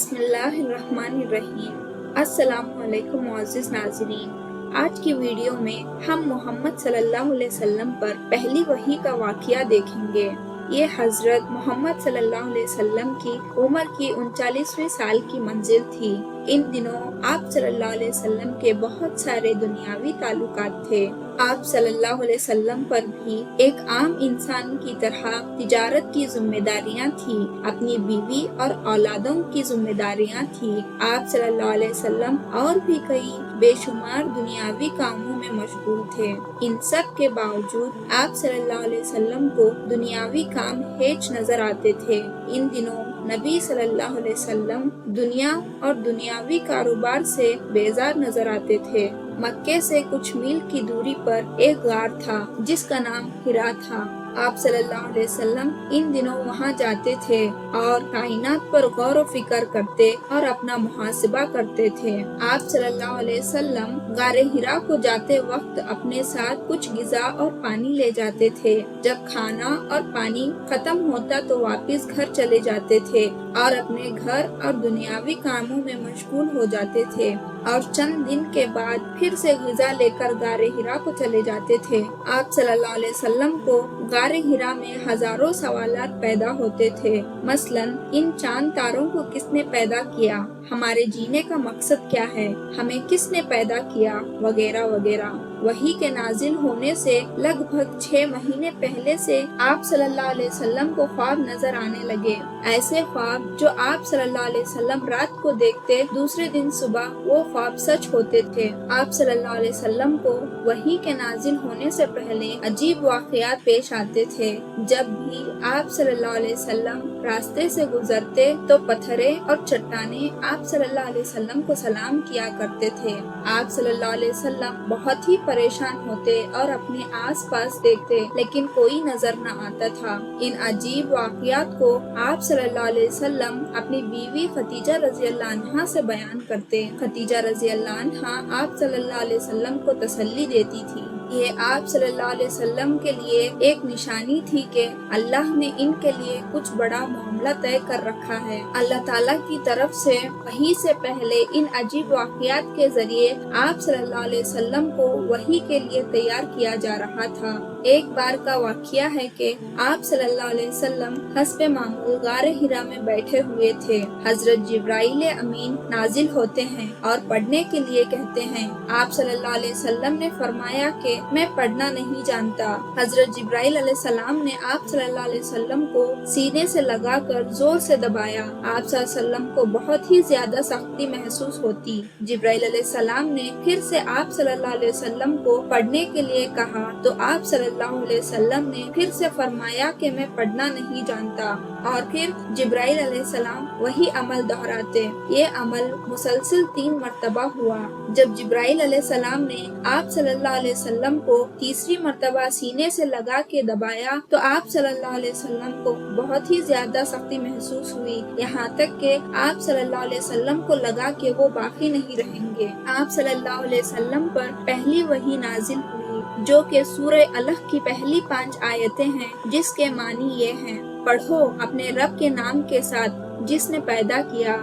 बिस्मिल्लाहिर्रहमानिर्रहीम। अस्सलामुअलैकुम मुअज़्ज़िज़ नाज़रीन। आज की वीडियो में हम मोहम्मद सल्लल्लाहु अलैहि वसल्लम पर पहली वही का वाक़या देखेंगे। ये हज़रत मोहम्मद सल्लल्लाहु अलैहि वसल्लम की उम्र की 39वें साल की मंजिल थी। इन दिनों आप सल्लल्लाहु अलैहि वसल्लम के बहुत सारे दुनियावी ताल्लुकात थे। आप सल्लल्लाहु अलैहि वसल्लम पर भी एक आम इंसान की तरह तिजारत की जिम्मेदारियां थी, अपनी बीवी और औलादों की जिम्मेदारियां थी। आप सल्लल्लाहु अलैहि वसल्लम और भी कई बेशुमार दुनियावी कामों में मशगूल थे। इन सब के बावजूद आप सल्लल्लाहु अलैहि वसल्लम को दुनियावी काम हेच नजर आते थे। इन दिनों नबी सल्लल्लाहु अलैहि वसल्लम दुनिया और दुनियावी कारोबार से बेजार नजर आते थे। मक्के से कुछ मील की दूरी पर एक गार था जिसका नाम हिरा था। आप सल्लल्लाहु अलैहि वसल्लम इन दिनों वहां जाते थे और कायनात पर गौर व फिक्र करते और अपना मुहासिबा करते थे। आप सल्लल्लाहु अलैहि वसल्लम गारे हिरा को जाते वक्त अपने साथ कुछ ग़िज़ा और पानी ले जाते थे। जब खाना और पानी खत्म होता तो वापस घर चले जाते थे और अपने घर और दुनियावी कामों में मशगूल हो जाते थे और चंद दिन के बाद फिर से ग़िज़ा लेकर गारे हिरा को चले जाते थे। आप सल्लल्लाहु अलैहि वसल्लम को गारे हिरा में हजारों सवालात पैदा होते थे। मसलन, इन चांद तारों को किसने पैदा किया, हमारे जीने का मकसद क्या है, हमें किसने पैदा किया, वगैरह वगैरह। वही के नाजिल होने से लगभग 6 महीने पहले से आप सल्लल्लाहु अलैहि वसल्लम को ख्वाब नजर आने लगे। ऐसे ख्वाब जो आप सल्लल्लाहु अलैहि वसल्लम रात को देखते, दूसरे दिन सुबह वो ख्वाब सच होते थे। आप सल्लल्लाहु अलैहि वसल्लम को वही के नाजिल होने से पहले अजीब वाक़यात पेश आते थे। जब भी आप सल्लल्लाहु अलैहि वसल्लम रास्ते से गुजरते तो पत्थरे और चट्टाने आप सल्लल्लाहु अलैहि वसल्लम को सलाम किया करते थे। आप सल्लल्लाहु अलैहि वसल्लम बहुत ही परेशान होते और अपने आस पास देखते, लेकिन कोई नजर न आता था। इन अजीब वाक़यात को आप सल्लल्लाहु अलैहि वसल्लम अपनी बीवी खदीजा रज़ियल्लाहु अन्हा से बयान करते। खदीजा रज़ियल्लाहु अन्हा आप सल्लल्लाहु अलैहि वसल्लम को तसल्ली देती थी। ये आप सल्लल्लाहु अलैहि वसल्लम के लिए एक निशानी थी कि अल्लाह ने इनके लिए कुछ बड़ा मामला तय कर रखा है। अल्लाह ताला की तरफ से वही से पहले इन अजीब वाक़यात के जरिए आप सल्लल्लाहु अलैहि वसल्लम को वही के लिए तैयार किया जा रहा था। एक बार का वाक़या है कि आप सल्लल्लाहु अलैहि वसल्लम हस्बे मामूल गारे हिरा में बैठे हुए थे। हजरत जिब्राइल अमीन नाजिल होते हैं और पढ़ने के लिए कहते हैं। आप सल्लल्लाहु अलैहि वसल्लम ने फरमाया कि मैं पढ़ना नहीं जानता। हजरत जिब्राइल अलैहिस्सलाम ने आप सल्लल्लाहु अलैहि वसल्लम को सीने से लगाकर जोर से दबाया। आप सल्लल्लाहु अलैहि वसल्लम को बहुत ही ज्यादा सख्ती महसूस होती। जिब्राइल अलैहिस्सलाम ने फिर से आप सल्लल्लाहु अलैहि वसल्लम को पढ़ने के लिए कहा तो आप सल्लल्लाहु अलैहि वसल्लम ने फिर से फरमाया कि मैं पढ़ना नहीं जानता और फिर जिब्राइल अलैहिस्सलाम वही अमल दोहराते। ये अमल मुसलसल 3 मरतबा हुआ। जब जिब्राइल अलैहिस्सलाम ने आप सल्लल्लाहु अलैहि वसल्लम को तीसरी मरतबा सीने से लगा के दबाया तो आप सल्लल्लाहु अलैहि वसल्लम को बहुत ही ज्यादा सख्ती महसूस हुई, यहाँ तक कि आप सल्लल्लाहु अलैहि वसल्लम को लगा कि वो बाकी नहीं रहेंगे। आप सल्लल्लाहु अलैहि वसल्लम पर पहली वही नाजिल हुई जो कि सूरह अलह की पहली 5 आयतें हैं, जिसके मानी ये हैं। पढ़ो अपने रब के नाम के साथ जिसने पैदा किया,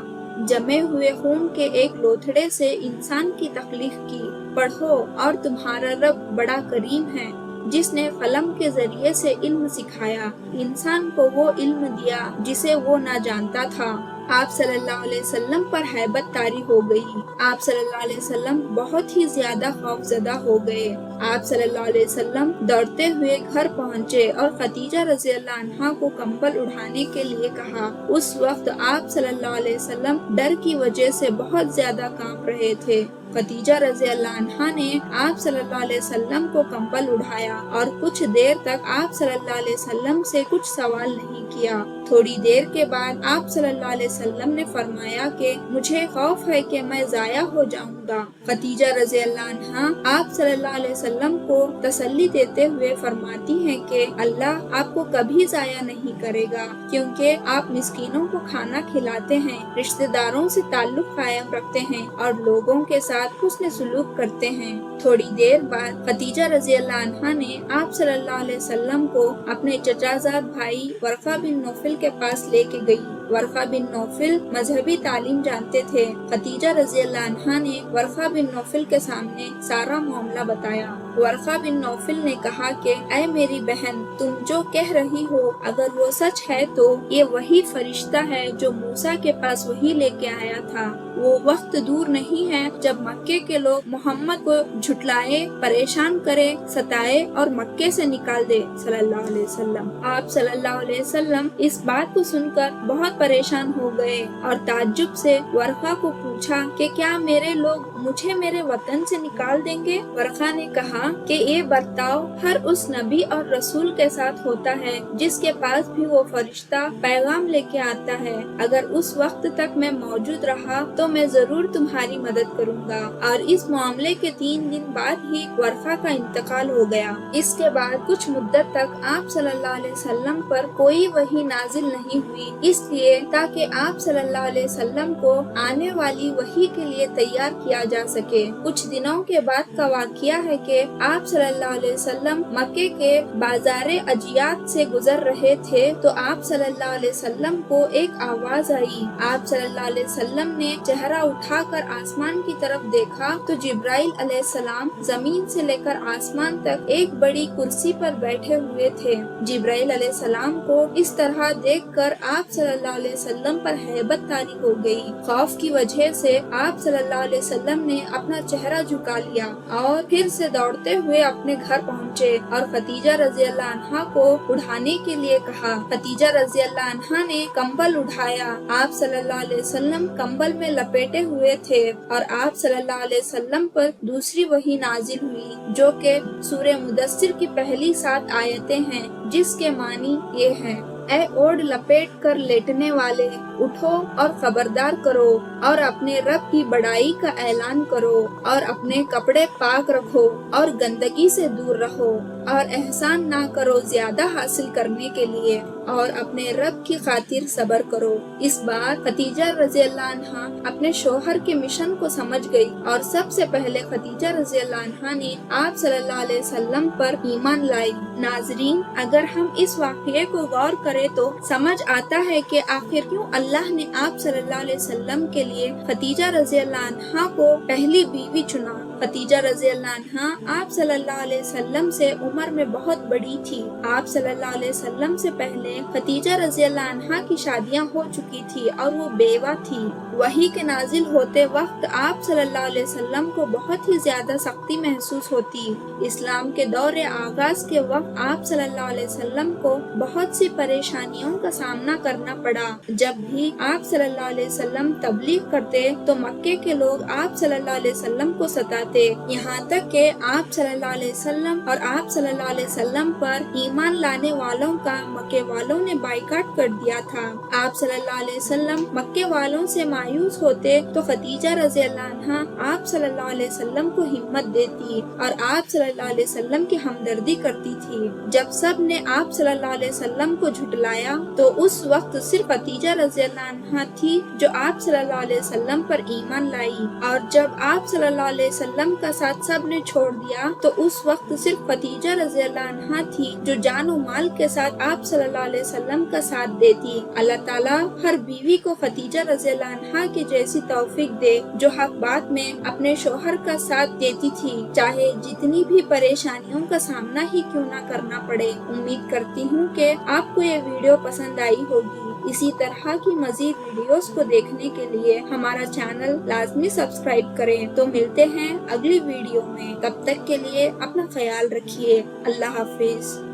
जमे हुए खून के एक लोथड़े से इंसान की तख्लीक की। पढ़ो और तुम्हारा रब बड़ा करीम है जिसने कलम के जरिए से इल्म सिखाया, इंसान को वो इल्म दिया जिसे वो ना जानता था। आप सल्लल्लाहु अलैहि वसल्लम पर हैबत तारी हो गई। आप सल्लल्लाहु अलैहि वसल्लम बहुत ही ज्यादा खौफजदा हो गए। आप सल्लल्लाहु अलैहि वसल्लम दौड़ते हुए घर पहुँचे और खदीजा रज़ियल्लाहु अन्हा को कंबल उठाने के लिए कहा। उस वक्त आप सल्लल्लाहु अलैहि वसल्लम डर की वजह से बहुत ज्यादा कांप रहे थे। खदीजा रज़ियल्लाहु अन्हा ने आप सल्लल्लाहु अलैहि वसल्लम को कंबल उठाया और कुछ देर तक आप सल्लल्लाहु अलैहि वसल्लम से कुछ सवाल नहीं किया। थोड़ी देर के बाद आप सल्लल्लाहु अलैहि वसल्लम ने फरमाया कि मुझे खौफ है कि मैं जाया हो जाऊंगा। खदीजा रज़ियल्लाहु अन्हा आप सल्लल्लाहु अलैहि वसल्लम को तसल्ली देते हुए फरमाती हैं कि अल्लाह आपको कभी जाया नहीं करेगा, क्योंकि आप मिस्कीनों को खाना खिलाते हैं, रिश्तेदारों से ताल्लुक कायम रखते हैं और लोगों के साथ हुस्न सुलूक करते हैं। थोड़ी देर बाद खदीजा रज़ियल्लाहु अन्हा ने आप सल्लल्लाहु अलैहि वसल्लम को अपने चचाजाद भाई वरका बिन नौफल के पास लेके गई वर्क़ा बिन नौफल मजहबी तालीम जानते थे। खदीजा रज़ी अल्लाह अन्हा ने वर्क़ा बिन नौफल के सामने सारा मामला बताया। वर्क़ा बिन नौफल ने कहा कि ऐ मेरी बहन, तुम जो कह रही हो अगर वो सच है तो ये वही फरिश्ता है जो मूसा के पास वही लेके आया था। वो वक्त दूर नहीं है जब मक्के के लोग मोहम्मद को झुटलाए, परेशान करे, सताए और मक्के से निकाल दे सल्लल्लाहु अलैहि वसल्लम। आप सल्लल्लाहु अलैहि वसल्लम इस बात को सुनकर बहुत परेशान हो गए और ताज्जुब से वर्क़ा को पूछा कि क्या मेरे लोग मुझे मेरे वतन से निकाल देंगे? वर्क़ा ने कहा कि ये बर्ताव हर उस नबी और रसूल के साथ होता है जिसके पास भी वो फरिश्ता पैगाम लेके आता है। अगर उस वक्त तक मैं मौजूद रहा तो मैं जरूर तुम्हारी मदद करूंगा। और इस मामले के 3 दिन बाद ही वर्क़ा का इंतकाल हो गया। इसके बाद कुछ मुद्दत तक आप सल्लल्लाहु अलैहि वसल्लम पर कोई वही नाजिल नहीं हुई, इसलिए ताकि आप सल्लल्लाहु अलैहि वसल्लम को आने वाली वही के लिए तैयार किया जा सके। कुछ दिनों के बाद का वाक़िया है कि आप सल्लल्लाहु अलैहि वसल्लम मक्के के बाजारे अजियात से गुजर रहे थे तो आप सल्लल्लाहु अलैहि वसल्लम को एक आवाज आई। आप सल्लल्लाहु अलैहि वसल्लम ने चेहरा उठाकर आसमान की तरफ देखा तो जिब्राइल अलैहिस्सलाम जमीन से लेकर आसमान तक एक बड़ी कुर्सी पर बैठे हुए थे। जिब्राइल अलैहिस्सलाम को इस तरह देखकर आप सल्लल्लाहु अलैहि वसल्लम पर हैबत तारी हो गई। खौफ की वजह से आप सल्लल्लाहु अलैहि वसल्लम ने अपना चेहरा झुका लिया और फिर से दौड़ते हुए अपने घर पहुँचे और खदीजा रज़ी अल्लाह अन्हा को उठाने के लिए कहा। खदीजा रज़ी अल्लाह अन्हा ने कंबल उठाया। आप सल्लल्लाहु अलैहि वसल्लम कंबल में लपेटे हुए थे और आप सल्लल्लाहु अलैहि वसल्लम पर दूसरी वही नाजिल हुई जो कि सूरह मुदस्सिर की पहली 7 आयतें हैं, जिसके मानी ये हैं। ऐ ओढ़ लपेट कर लेटने वाले, उठो और खबरदार करो और अपने रब की बड़ाई का ऐलान करो और अपने कपड़े पाक रखो और गंदगी से दूर रहो और एहसान ना करो ज्यादा हासिल करने के लिए और अपने रब की खातिर सब्र करो। इस बार खदीजा रज़ी अल्लाह अन्हा अपने शोहर के मिशन को समझ गई और सबसे पहले खदीजा रज़ी अल्लाह अन्हा ने आप सल्लल्लाहु अलैहि वसल्लम पर ईमान लाई। नाज़रीन, अगर हम इस वाक़ये को गौर करें तो समझ आता है कि आखिर क्यों अल्लाह ने आप सल्लल्लाहु अलैहि वसल्लम के लिए खदीजा रज़ी अल्लाह अन्हा को पहली बीवी चुना। खदीजा रज़ी अल्लाह अन्हा आप सल्लल्लाहु अलैहि वसल्लम से उम्र में बहुत बड़ी थी। आप सल्लल्लाहु अलैहि वसल्लम से पहले खदीजा रज़ी अल्लाह अन्हा की शादियां हो चुकी थी और वो बेवा थी। वही के नाजिल होते वक्त आप सल्लल्लाहु अलैहि वसल्लम को बहुत ही ज्यादा सख्ती महसूस होती। इस्लाम के दौरे आगाज के वक्त आप सल्लल्लाहु अलैहि वसल्लम को बहुत सी परेशानियों का सामना करना पड़ा। जब भी आप सल्लल्लाहु अलैहि वसल्लम तबलीग करते तो मक्के के लोग आप सल्लल्लाहु अलैहि वसल्लम को सताते, यहाँ तक कि आप सल्लल्लाहु अलैहि वसल्लम और आप सल्लल्लाहु अलैहि वसल्लम पर ईमान लाने वालों का मक्के वालों ने बाइकाट कर दिया था। आप सल्लल्लाहु अलैहि वसल्लम मक्के वालों से मायूस होते तो खदीजा रज़ी अल्लाह अन्हा आप सल्लल्लाहु अलैहि वसल्लम को हिम्मत देती और आप सल्लल्लाहु अलैहि वसल्लम की हमदर्दी करती थी। जब सब ने आप सल्लल्लाहु अलैहि वसल्लम को झुटलाया तो उस वक्त सिर्फ खदीजा रज़ी अल्लाह अन्हा थी जो आप सल्लल्लाहु अलैहि वसल्लम पर ईमान लाई। और जब आप सल्लल्लाहु अलैहि वसल्लम का साथ सब ने छोड़ दिया तो उस वक्त सिर्फ खदीजा रज़ी अल्लाह अन्हा थी जो जान और माल के साथ आप सल्लल्लाहु अलैहि वसल्लम का साथ देती। अल्लाह ताला हर बीवी को खदीजा रज़ी अल्लाह अन्हा की जैसी तौफीक दे जो हक बात में अपने शोहर का साथ देती थी, चाहे जितनी भी परेशानियों का सामना ही क्यों ना करना पड़े। उम्मीद करती हूँ कि आपको ये वीडियो पसंद आई होगी। इसी तरह की मजीद वीडियोस को देखने के लिए हमारा चैनल लाजमी सब्सक्राइब करें। तो मिलते हैं अगली वीडियो में, तब तक के लिए अपना ख्याल रखिए। अल्लाह हाफिज।